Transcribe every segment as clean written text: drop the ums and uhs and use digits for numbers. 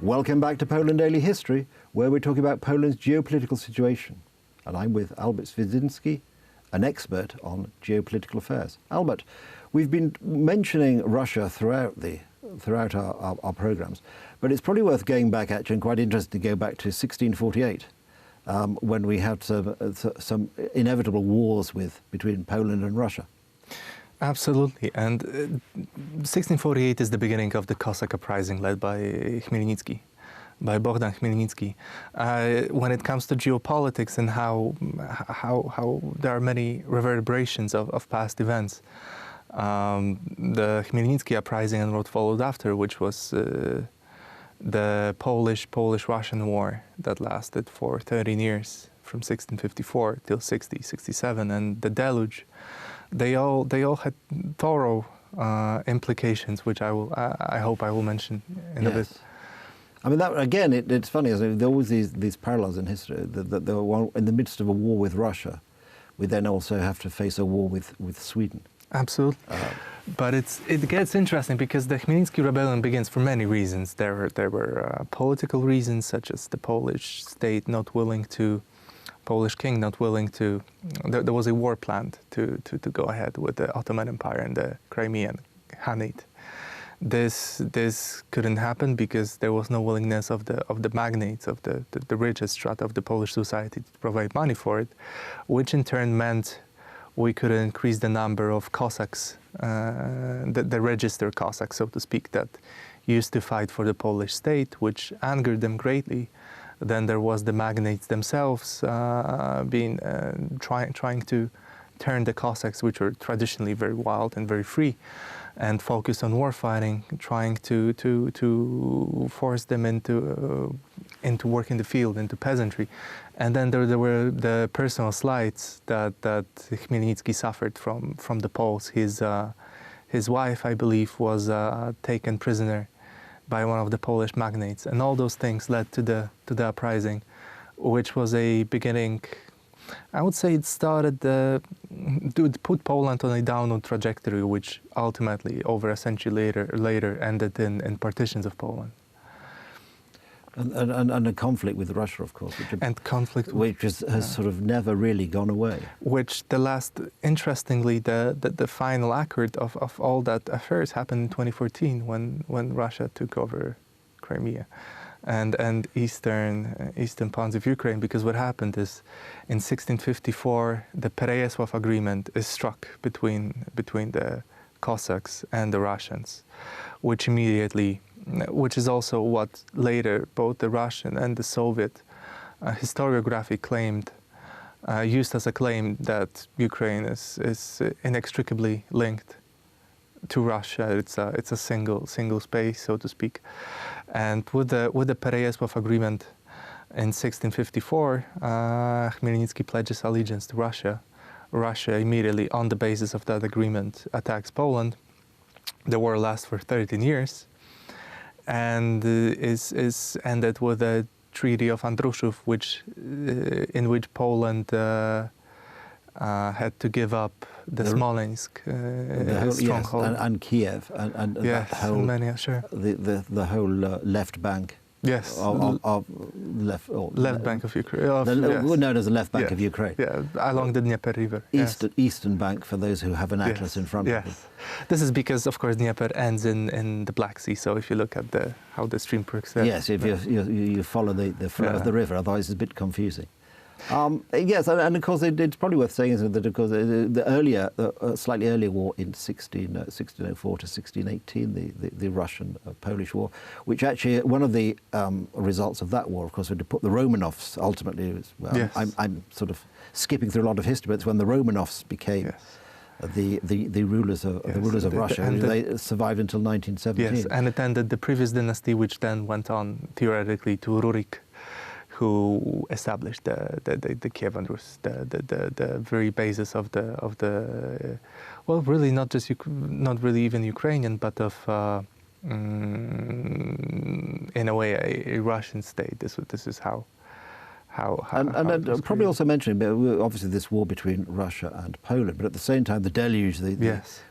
Welcome back to Poland Daily History, where we're talking about Poland's geopolitical situation. And I'm with Albert Świdziński, an expert on geopolitical affairs. Albert, we've been mentioning Russia throughout our programs, but it's probably worth going back, actually, and quite interesting to go back to 1648, when we had some inevitable wars between Poland and Russia. Absolutely, and 1648 is the beginning of the Cossack uprising led by Chmielnicki, by Bogdan Chmielnicki. When it comes to geopolitics and how there are many reverberations of past events, the Chmielnicki uprising and what followed after, which was the Polish-Russian War that lasted for 13 years, from 1654 till 67, and the Deluge. They all had thorough implications, which I hope I will mention in a bit. I mean, that again, it's funny. There are always these parallels in history. That they were in the midst of a war with Russia, we then also have to face a war with Sweden. Absolutely, but it gets interesting because the Chmielnicki rebellion begins for many reasons. There were political reasons, such as the Polish state not willing to. Polish king not willing to. There was a war planned to go ahead with the Ottoman Empire and the Crimean Khanate. This couldn't happen because there was no willingness of the magnates, of the richest strata of the Polish society to provide money for it, which in turn meant we could increase the number of Cossacks, the registered Cossacks, so to speak, that used to fight for the Polish state, which angered them greatly. Then there was the magnates themselves trying to turn the Cossacks, which were traditionally very wild and very free, and focused on war fighting, trying to force them into work in the field, into peasantry. And then there were the personal slights that Chmielnicki suffered from the Poles. His wife, I believe, was taken prisoner by one of the Polish magnates, and all those things led to the uprising, which was a beginning. I would say it started to put Poland on a downward trajectory, which ultimately, over a century later ended in partitions of Poland. And a conflict with Russia, of course, which has sort of never really gone away. Which interestingly, the final accord of all that affairs happened in 2014 when Russia took over Crimea and eastern parts of Ukraine. Because what happened is, in 1654, the Pereyaslav Agreement is struck between the Cossacks and the Russians, which is also what later both the Russian and the Soviet historiography used as a claim that Ukraine is inextricably linked to Russia. It's a single space, so to speak. And with the Pereyaslav Agreement in 1654, Chmielnicki pledges allegiance to Russia. Russia immediately, on the basis of that agreement, attacks Poland. The war lasts for 13 years. And is ended with the Treaty of Andrushów, in which Poland had to give up the Smolensk stronghold, yes, and Kiev, and yes, that whole the whole left bank. Yes, left bank of Ukraine. Known as the left bank of Ukraine. Yeah, along the Dnieper River. Eastern bank, for those who have an atlas in front of them. This is because, of course, Dnieper ends in the Black Sea. So if you look at how the stream works there. Yes, if you follow the flow of the river, otherwise it's a bit confusing. Yes, and of course it's probably worth saying that, of course, the slightly earlier war in 1604 to 1618, the Russian-Polish War, which actually one of the results of that war, of course, was to put the Romanovs ultimately. I'm sort of skipping through a lot of history, but it's when the Romanovs became. The rulers of Russia. They survived until 1917. Yes, and it ended the previous dynasty, which then went on theoretically to Rurik, who established the Kievan Rus, the very basis of the well, really not really even Ukrainian, but of in a way a Russian state. This is how And probably also mentioning, obviously, this war between Russia and Poland, but at the same time, the deluge,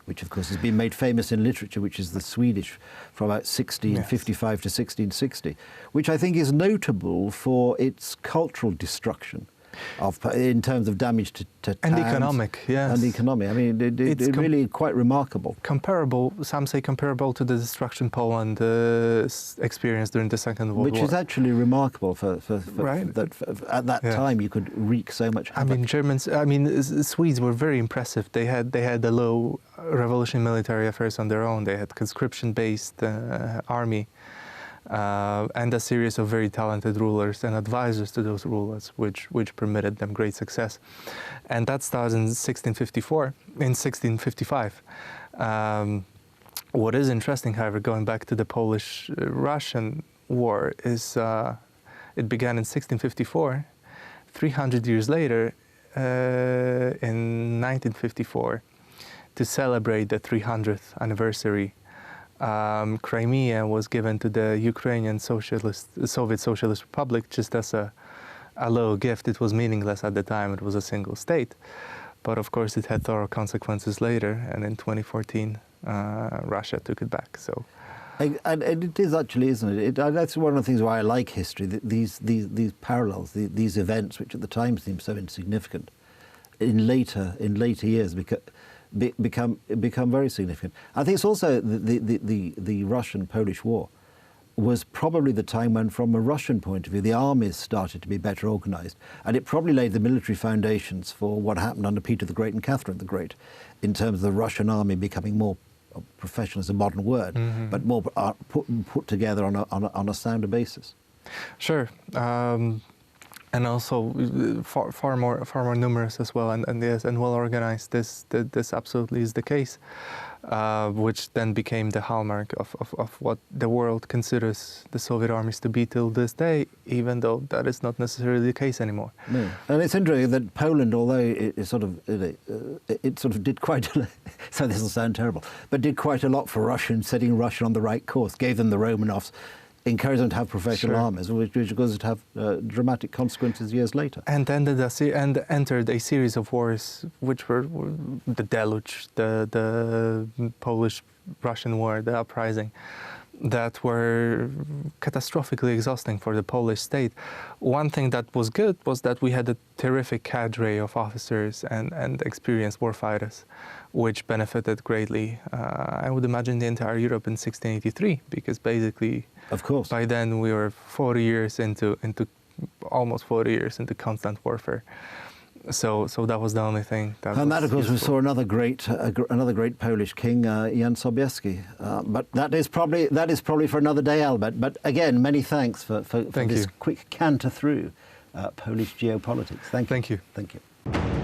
which of course has been made famous in literature, which is the Swedish from about 1655 to 1660, which I think is notable for its cultural destruction. In terms of damage to towns. And economic, yes. And economy. I mean, it's really quite remarkable. Comparable, some say comparable to the destruction Poland experienced during the Second World War. Which is actually remarkable for right. at that time you could wreak so much havoc. Swedes were very impressive. They had a low revolutionary military affairs on their own. They had conscription-based army. And a series of very talented rulers and advisors to those rulers, which permitted them great success. And that starts in 1654, in 1655. What is interesting, however, going back to the Polish-Russian War, is it began in 1654. 300 years later, in 1954, to celebrate the 300th anniversary, Crimea was given to the Ukrainian Soviet Socialist Republic just as a little gift. It was meaningless at the time. It was a single state. But of course, it had thorough consequences later. And in 2014, Russia took it back. So, and it is actually, isn't it? That's one of the things why I like history. These parallels, these events, which at the time seemed so insignificant, in later years become very significant. I think it's also the Russian-Polish War was probably the time when, from a Russian point of view, the armies started to be better organized, and it probably laid the military foundations for what happened under Peter the Great and Catherine the Great, in terms of the Russian army becoming more professional, is a modern word, but more put together on a sounder basis. Sure. And also far more numerous as well, and well organized. This absolutely is the case, which then became the hallmark of what the world considers the Soviet armies to be till this day, even though that is not necessarily the case anymore. No. And it's interesting that Poland, although it sort of did quite so this will sound terrible, but did quite a lot for Russia, setting Russia on the right course, gave them the Romanovs, encouraged them to have professional armies, which was to have dramatic consequences years later. And entered a series of wars, which were the Deluge, the Polish-Russian War, the uprising, that were catastrophically exhausting for the Polish state. One thing that was good was that we had a terrific cadre of officers and experienced warfighters, which benefited greatly, I would imagine, the entire Europe in 1683, because basically, of course, by then we were almost 40 years into constant warfare. So that was the only thing. And that, of course, we saw another great Polish king, Jan Sobieski. But that is probably for another day, Albert. But again, many thanks for this quick canter through Polish geopolitics. Thank you. Thank you. Thank you.